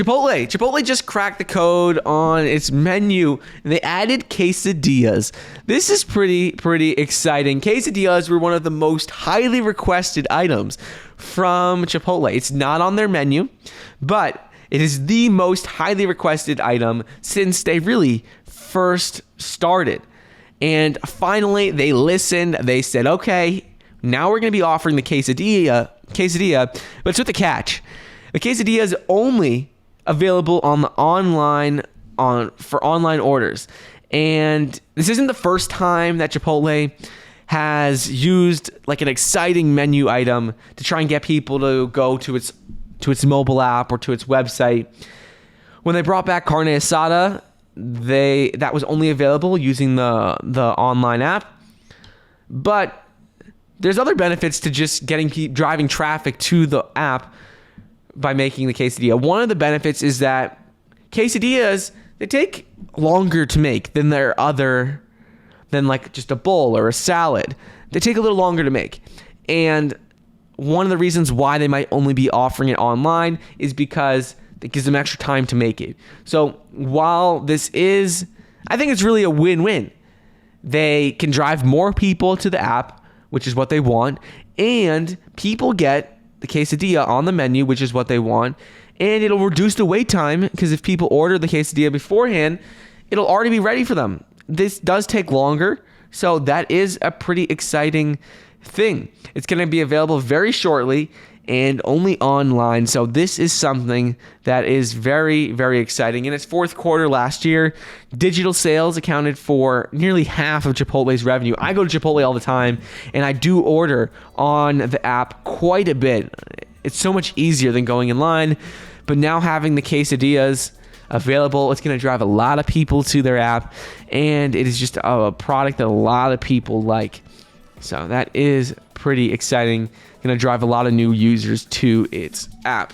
Chipotle just cracked the code on its menu, and they added quesadillas. This is pretty exciting. Quesadillas were one of the most highly requested items from Chipotle. It's not on their menu, but it is the most highly requested item since they really first started. And finally, they listened. They said, okay, now we're going to be offering the quesadilla, but it's with a catch. The quesadilla is only available on the for online orders. And this isn't the first time that Chipotle has used like an exciting menu item to try and get people to go to its mobile app or to its website. When they brought back carne asada, that was only available using the online app. But there's other benefits to just driving traffic to the app by making the quesadilla. One of the benefits is that quesadillas, they take longer to make than like just a bowl or a salad. They take a little longer to make. And one of the reasons why they might only be offering it online is because it gives them extra time to make it. So while this is, I think it's really a win-win. They can drive more people to the app, which is what they want, and people get the quesadilla on the menu, which is what they want, and it'll reduce the wait time because if people order the quesadilla beforehand, it'll already be ready for them. This does take longer, so that is a pretty exciting thing. It's going to be available very shortly and only online, so this is something that is very exciting. In its fourth quarter last year, digital sales accounted for nearly half of Chipotle's revenue. I go to Chipotle all the time, and I do order on the app quite a bit. It's so much easier than going in line, but now having the quesadillas available, it's going to drive a lot of people to their app, and it is just a product that a lot of people like. So that is pretty exciting. Going to drive a lot of new users to its app.